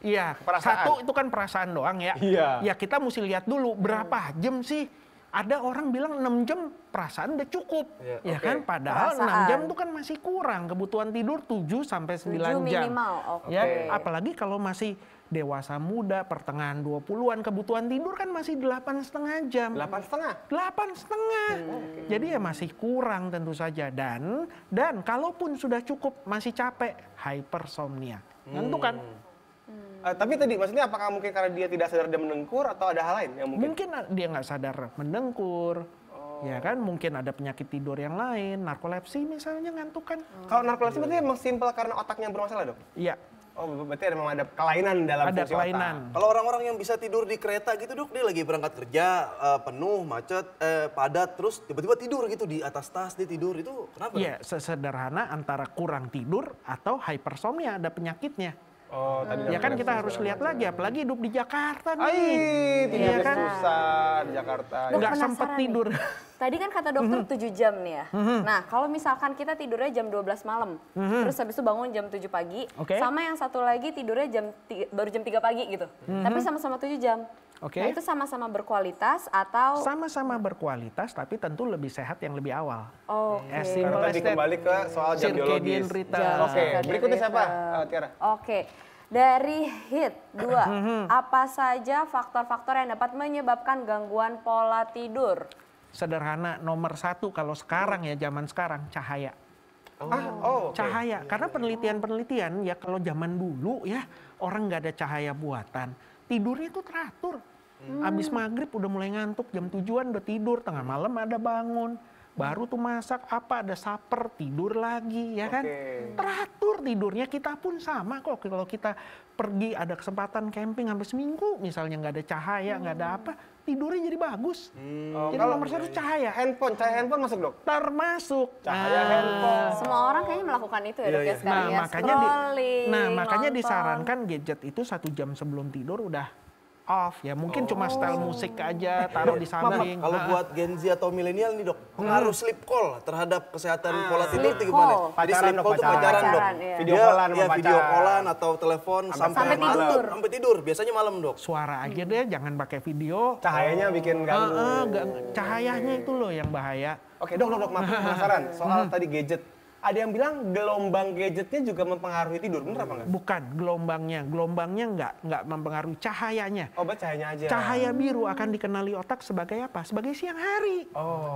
Iya, Perasaan. satu itu kan perasaan doang ya. Iya. Ya kita mesti lihat dulu berapa jam sih. Ada orang bilang 6 jam perasaan udah cukup. Ya oke. kan padahal Perasaan. 6 jam itu kan masih kurang. Kebutuhan tidur 7 sampai 9 jam. minimal, oke. Ya, apalagi kalau masih dewasa muda, pertengahan 20-an, kebutuhan tidur kan masih 8,5 jam. 8,5? 8,5. Jadi ya masih kurang tentu saja. Dan kalaupun sudah cukup masih capek, hypersomnia. Tentu kan. Tapi tadi maksudnya apakah mungkin karena dia tidak sadar dia mendengkur atau ada hal lain yang mungkin? Mungkin dia nggak sadar mendengkur. Ya kan, mungkin ada penyakit tidur yang lain, narkolepsi misalnya ngantuk kan. Kalau narkolepsi berarti emang simpel karena otaknya bermasalah dok? Iya. Oh berarti memang ada kelainan dalam Ada fungsi kelainan. otak. Kalau orang-orang yang bisa tidur di kereta gitu dok, dia lagi berangkat kerja penuh, macet, padat, terus tiba-tiba tidur gitu di atas tas dia tidur, itu kenapa? Iya, sesederhana antara kurang tidur atau hypersomnia, ada penyakitnya. Oh, tadi Ya kan kita harus lihat lagi, apalagi hidup di Jakarta nih. tidurnya Iya kan? susah di Jakarta. Dok, Nggak penasaran sempet nih. tidur. Tadi kan kata dokter 7 jam nih ya. Nah, kalau misalkan kita tidurnya jam 12 malam, terus habis itu bangun jam 7 pagi, Oke. sama yang satu lagi tidurnya baru jam 3 pagi gitu. Tapi sama-sama 7 jam. Oke. Nah, itu sama-sama berkualitas atau Sama-sama berkualitas, tapi tentu lebih sehat yang lebih awal. Oke. As Karena simple as tadi that. kembali ke soal jam Circadian biologis. rhythm. Oke, Circadian berikutnya siapa? rhythm. Tiara. Oke. Dari HIT 2, apa saja faktor-faktor yang dapat menyebabkan gangguan pola tidur? Sederhana, nomor 1 kalau sekarang ya, zaman sekarang, cahaya. Oke. Cahaya, karena penelitian-penelitian ya kalau zaman dulu ya orang nggak ada cahaya buatan, tidurnya itu teratur. Abis maghrib udah mulai ngantuk, jam 7-an udah tidur, tengah malam ada bangun. Baru tuh masak apa, ada saper, tidur lagi ya kan. Oke. Teratur tidurnya, kita pun sama kok. Kalau kita pergi ada kesempatan camping sampai seminggu misalnya nggak ada cahaya, nggak ada apa, tidurnya jadi bagus. Jadi kalau nomor 1 cahaya. Cahaya handphone masuk dok? Termasuk. Cahaya handphone. Semua orang kayaknya melakukan itu ya dok ya sekarang ya. Makanya Scrolling, makanya nonton. disarankan gadget itu 1 jam sebelum tidur udah off ya, mungkin cuma style musik aja taruh di samping. Kalau buat Gen Z atau milenial nih dok, pengaruh sleep call terhadap kesehatan pola tidur itu gimana? Jadi sleep call itu pacaran dok, video callan, video callan atau telepon sampai tidur, biasanya malam dok. Suara aja deh, jangan pakai video. Cahayanya bikin ganggu. Cahayanya itu loh yang bahaya. Oke dok, maaf penasaran soal tadi gadget. Ada yang bilang gelombang gadgetnya juga mempengaruhi tidur, bener apa enggak? Bukan, gelombangnya nggak mempengaruhi, cahayanya. Oh, cahayanya aja. Cahaya biru akan dikenali otak sebagai apa? Sebagai siang hari.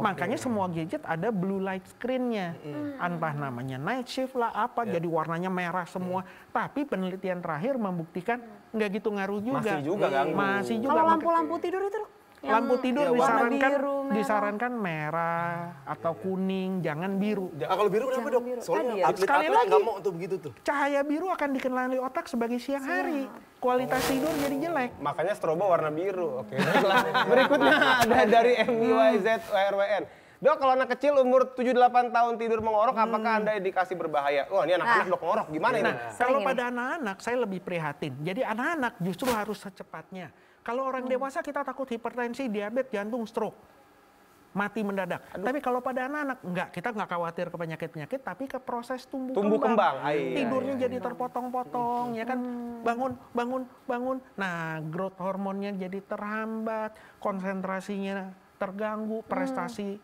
Makanya semua gadget ada blue light screen-nya. Entah namanya night shift lah apa, jadi warnanya merah semua. Tapi penelitian terakhir membuktikan nggak gitu ngaruh juga. Masih juga ganggu. Masih juga. Kalau lampu-lampu tidur itu lampu tidur disarankan merah atau kuning, jangan biru. Kalau biru kenapa dok? Soalnya atlet-atlet nggak mau untuk begitu tuh. Cahaya biru akan dikenali otak sebagai siang hari. Kualitas tidur jadi jelek. Makanya strobo warna biru. Oke. Berikutnya ada dari MYZWRWN. Dok, kalau anak kecil umur 7-8 tahun tidur mengorok, apakah Anda indikasi berbahaya? Wah, ini anak-anak dok ngorok, gimana ini? Kalau pada anak-anak, saya lebih prihatin. Jadi anak-anak justru harus secepatnya. Kalau orang dewasa kita takut hipertensi, diabetes, jantung, stroke. Mati mendadak. Tapi kalau pada anak-anak, enggak. Kita nggak khawatir ke penyakit-penyakit, tapi ke proses tumbuh kembang. Tidurnya jadi terpotong-potong, ya kan? Bangun. Nah, growth hormonnya jadi terhambat, konsentrasinya terganggu, prestasi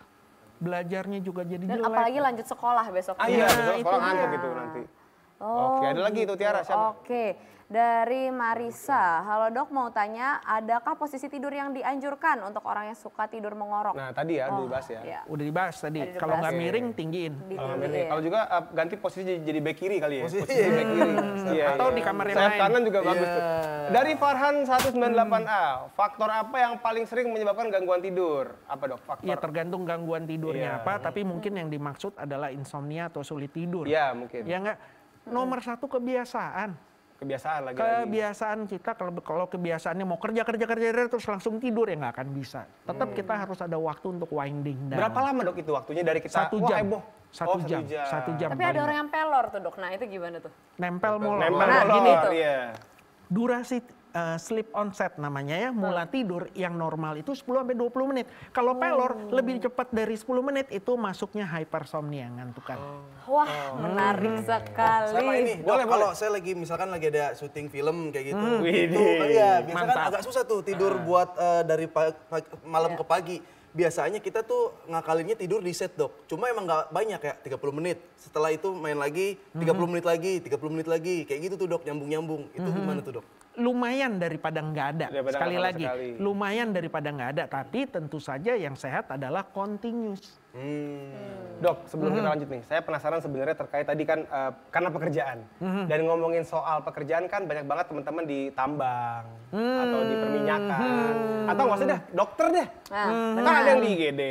belajarnya juga jadi jelek. Apalagi lanjut sekolah besok. Iya, besok sekolah ngantuk gitu nanti. Oke, ada lagi itu Tiara, siapa? Oke, dari Marisa. Halo dok, mau tanya, adakah posisi tidur yang dianjurkan untuk orang yang suka tidur mengorok? Nah tadi ya, dibahas ya. Iya. Udah dibahas tadi, kalau nggak miring tinggiin. Kalau juga ganti posisi jadi back kiri kali ya. Posisi back kiri. Atau di kamar yang sayap lain. kanan juga bagus tuh. Dari Farhan 198A, faktor apa yang paling sering menyebabkan gangguan tidur? Apa dok faktor? Ya tergantung gangguan tidurnya apa, tapi mungkin yang dimaksud adalah insomnia atau sulit tidur. Iya mungkin. Ya nggak? Nomor satu kebiasaan. Kebiasaan lagi. Kebiasaan kita kalau kebiasaannya mau kerja terus langsung tidur ya nggak akan bisa. Tetap kita harus ada waktu untuk winding down. Berapa lama dok itu waktunya dari kita? 1 jam. Heboh. 1 jam. Tapi ada orang yang pelor tuh dok. Nah itu gimana tuh? Nempel molor. Nah gini tuh. Durasi sleep onset namanya ya, mulai tidur yang normal itu 10-20 menit. Kalau pelor lebih cepat dari 10 menit itu masuknya hypersomnia, ngantukan. Wah, menarik sekali. Sama ini, dok, kalau saya misalkan lagi ada syuting film kayak gitu. Iya, biasanya kan agak susah tuh tidur buat dari malam ke pagi. Biasanya kita tuh ngakalinnya tidur di set dok. Cuma emang nggak banyak ya, 30 menit. Setelah itu main lagi, 30 menit lagi, 30 menit lagi. Kayak gitu tuh dok, nyambung-nyambung. Itu gimana tuh dok? Lumayan daripada nggak ada. Sekali lagi, lumayan daripada nggak ada. Tapi tentu saja yang sehat adalah continuous. Dok, sebelum kita lanjut nih, saya penasaran sebenarnya terkait tadi kan karena pekerjaan. Dan ngomongin soal pekerjaan kan banyak banget teman-teman di tambang atau di perminyakan atau nggak usah deh, dokter deh. Kan ada yang di IGD,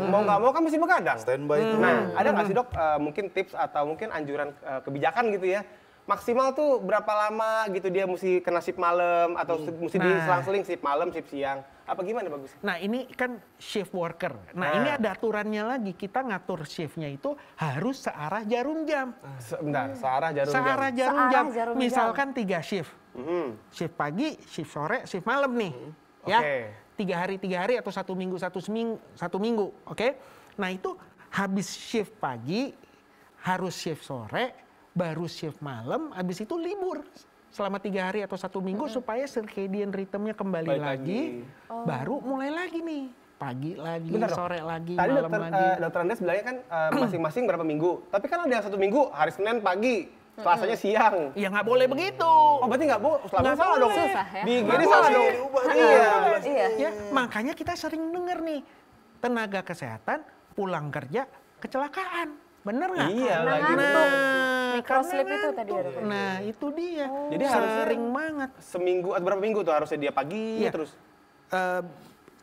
mau nggak mau kan mesti begadang. Standby itu. Nah, ada nggak sih dok mungkin tips atau mungkin anjuran kebijakan gitu ya? Maksimal tuh berapa lama gitu dia mesti kena shift malam atau mesti diselang-seling shift malam, shift siang. Apa gimana bagus? Nah ini kan shift worker. Nah ini ada aturannya lagi. Kita ngatur shiftnya itu harus searah jarum jam. Sebentar, searah jarum jam. Searah jarum jam. Misalkan 3 shift. Shift pagi, shift sore, shift malam nih. Ya, 3 hari atau 1 minggu, 1 minggu. Oke. Nah itu habis shift pagi, harus shift sore, baru shift malam, habis itu libur selama 3 hari atau 1 minggu supaya circadian rhythmnya kembali lagi, baru mulai lagi nih, pagi lagi, sore lagi, tadi malam lagi. Dokter Andes bilangnya kan masing-masing berapa minggu, tapi kan ada yang 1 minggu hari Senin pagi, Selasanya siang. Ya nggak boleh begitu. Oh berarti nggak boleh, selama salah dong. Susah ya. Di gini salah dong. Iya. Ya, makanya kita sering dengar nih, tenaga kesehatan pulang kerja kecelakaan. Bener nggak? Iya lagi. Microsleep itu tadi ada. Nah itu dia. Jadi harus sering banget. Seminggu atau berapa minggu tuh harusnya dia pagi terus?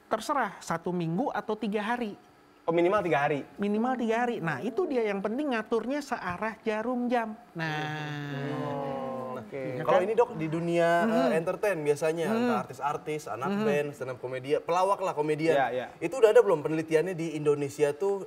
Terserah 1 minggu atau 3 hari. Oh minimal 3 hari? Minimal 3 hari. Nah itu dia yang penting ngaturnya searah jarum jam. Nah Kalau ini dok, di dunia entertain biasanya, entah artis-artis, anak band, stand up komedian, pelawak lah komedian. Itu udah ada belum penelitiannya di Indonesia tuh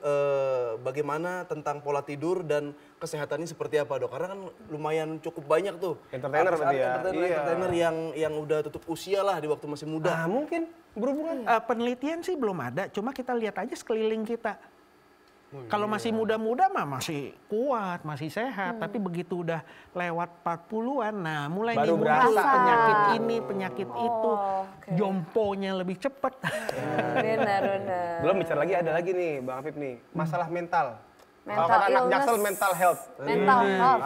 bagaimana tentang pola tidur dan kesehatannya seperti apa dok? Karena kan lumayan cukup banyak tuh. Entertainer berarti ya? Entertainer yang udah tutup usia lah di waktu masih muda. Nah mungkin berhubungan. Penelitian sih belum ada, cuma kita lihat aja sekeliling kita. Kalau masih muda-muda mah masih kuat, masih sehat. Tapi begitu udah lewat 40-an, nah mulai nih muncul penyakit ini, penyakit itu. Jomponya lebih cepat. Benar. Belum bicara lagi, ada lagi nih Bang Afif nih, masalah mental. Mental anak illness. Jaksel mental health. Mental health.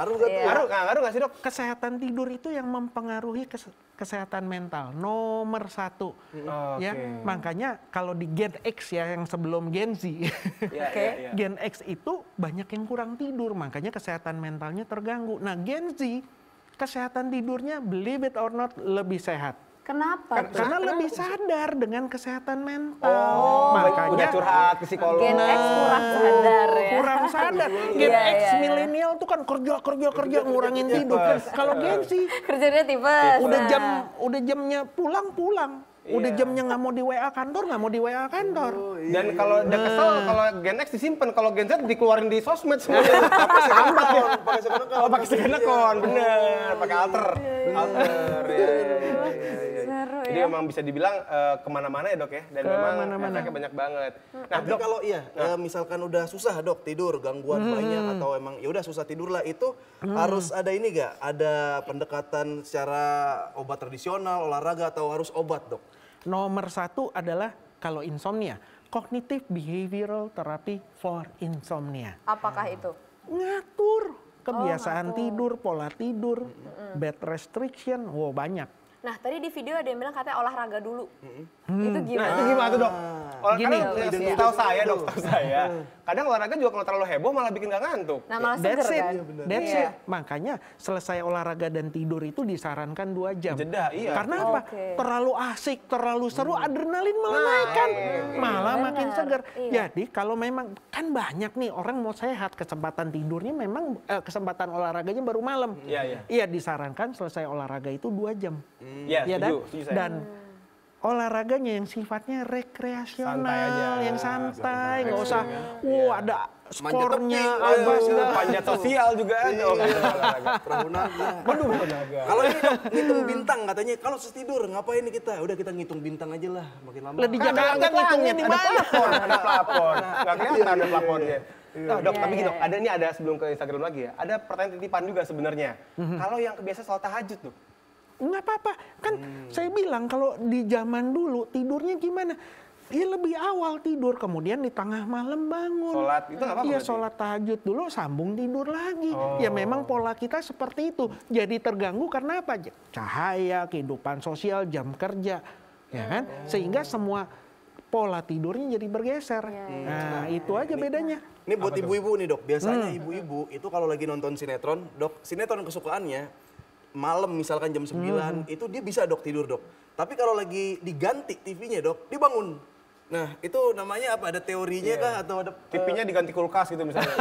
Ngaruh nggak sih dok? Kesehatan tidur itu yang mempengaruhi kesehatan mental nomor 1. Ya, makanya kalau di Gen X ya yang sebelum Gen Z, Gen X itu banyak yang kurang tidur, makanya kesehatan mentalnya terganggu. Nah Gen Z kesehatan tidurnya believe it or not lebih sehat. Kenapa? Karena lebih sadar dengan kesehatan mental. Makanya udah curhat ke psikolog. Gen X kurang sadar ya. Kurang sadar. Gen X milenial tuh kan kerja ngurangin tidur. Kalau Gen Z kerjanya tipes. Udah jamnya pulang. Udah jamnya nggak mau di WA kantor, nggak mau di WA kantor. Dan kalau udah kesel, kalau Gen X disimpan, kalau Gen Z dikeluarin di sosmed semua. Pakai second account, bener. Pakai alter. Jadi memang bisa dibilang kemana-mana ya dok ya, dan memang efeknya banyak banget. Nah dok, kalau misalkan udah susah dok tidur, gangguan banyak atau emang ya udah susah tidur lah, itu harus ada ini gak? Ada pendekatan secara obat tradisional, olahraga atau harus obat dok? Nomor 1 adalah kalau insomnia, cognitive behavioral therapy for insomnia. Apakah itu? Ngatur kebiasaan tidur, pola tidur, bed restriction, banyak. Nah tadi di video ada yang bilang katanya olahraga dulu. Itu gimana? Nah itu gimana tuh dok? Gini, tahu saya, kadang olahraga juga kalau terlalu heboh malah bikin gak ngantuk. Nah malah seger kan? That's it. Makanya selesai olahraga dan tidur itu disarankan 2 jam. Jeda, iya. Karena apa? Terlalu asik, terlalu seru, adrenalin malah naik kan. Malah makin seger. Jadi kalau memang, kan banyak nih orang mau sehat, kesempatan tidurnya memang, kesempatan olahraganya baru malam. Iya disarankan selesai olahraga itu 2 jam. Iya, setuju saya. Dan olahraganya yang sifatnya rekreasional, yang santai, nggak usah, ada skornya, panjat sosial juga ada. Perahu naga. Kalau ini ngitung bintang katanya, kalau tidur ngapain nih kita? Udah kita ngitung bintang aja lah, makin lama. Lah di Jakarta ngitungnya di mana? Ada plafon, nggak kelihatan ada plafonnya. Dok, tapi gini dok, ada sebelum ke Instagram lagi ya, ada pertanyaan titipan juga sebenarnya. Kalau yang kebiasa sholat tahajud tuh, nggak apa-apa, kan saya bilang kalau di zaman dulu tidurnya gimana? Ya lebih awal tidur, kemudian di tengah malam bangun. Sholat itu nggak apa-apa? Iya sholat tahajud dulu, sambung tidur lagi. Ya memang pola kita seperti itu. Jadi terganggu karena apa? Cahaya, kehidupan sosial, jam kerja, ya kan? Sehingga semua pola tidurnya jadi bergeser. Nah itu aja bedanya. Ini buat ibu-ibu nih dok, biasanya ibu-ibu itu kalau lagi nonton sinetron, dok, sinetron kesukaannya malam misalkan jam 9 itu dia bisa dok tidur dok. Tapi kalau lagi diganti TV-nya dok, dia bangun. Nah itu namanya apa? Ada teorinya kah atau ada TV-nya diganti kulkas gitu misalnya?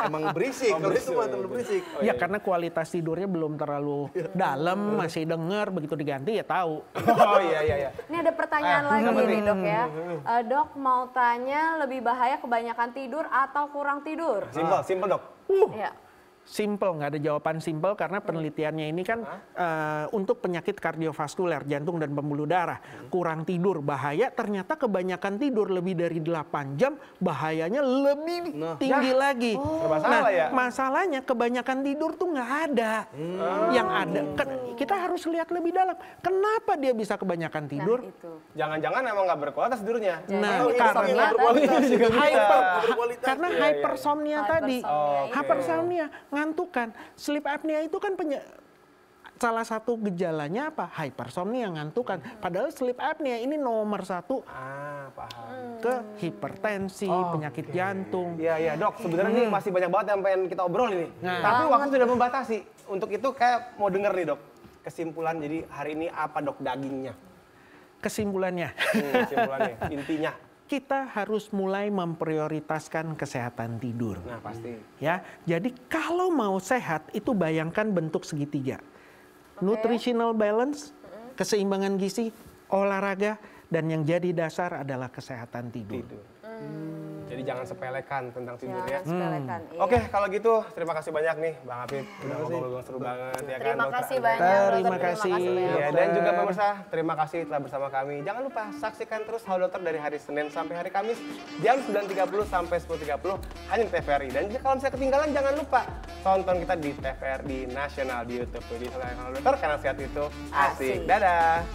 emang berisik. Kalau itu mah terlalu berisik. Ya karena kualitas tidurnya belum terlalu dalam, masih denger, begitu diganti ya tahu. Iya. Ini ada pertanyaan lagi nih dok ya. Dok mau tanya, lebih bahaya kebanyakan tidur atau kurang tidur? Simpel dok. Iya. Simple, nggak ada jawaban simple karena penelitiannya ini kan untuk penyakit kardiovaskuler, jantung dan pembuluh darah. Kurang tidur bahaya, ternyata kebanyakan tidur lebih dari 8 jam bahayanya lebih tinggi lagi. Masalahnya kebanyakan tidur tuh nggak ada. Yang ada, kita harus lihat lebih dalam. Kenapa dia bisa kebanyakan tidur? Jangan-jangan emang nggak berkualitas tidurnya. Karena hypersomnia tadi. Hypersomnia ngantukan. Sleep apnea itu kan salah satu gejalanya apa? Hypersomnia, ngantukan. Padahal sleep apnea ini nomor 1 ke hipertensi, penyakit jantung. Iya dok, sebenarnya ini masih banyak banget yang pengen kita obrol ini. Tapi waktu sudah membatasi. Untuk itu kayak mau denger nih dok, kesimpulan jadi hari ini apa dok dagingnya? Kesimpulannya, intinya. Kita harus mulai memprioritaskan kesehatan tidur. Nah pasti. Ya, jadi kalau mau sehat itu bayangkan bentuk segitiga. nutritional balance, keseimbangan gizi, olahraga, dan yang jadi dasar adalah kesehatan tidur. Jadi jangan sepelekan tentang tidur ya. Sepelekan, iya. Oke, kalau gitu terima kasih banyak nih Bang Hafid. Udah ngobrol seru banget ya kan. Terima kasih banyak. Terima kasih. Ya, dan juga pemirsa, terima kasih telah bersama kami. Jangan lupa saksikan terus Halo Dokter dari hari Senin sampai hari Kamis jam 9.30 sampai 10.30 hanya di TVRI. Dan jika kalau misalnya ketinggalan jangan lupa tonton kita di TVRI Nasional di YouTube. Jadi Halo Dokter karena sehat itu asik. Dadah.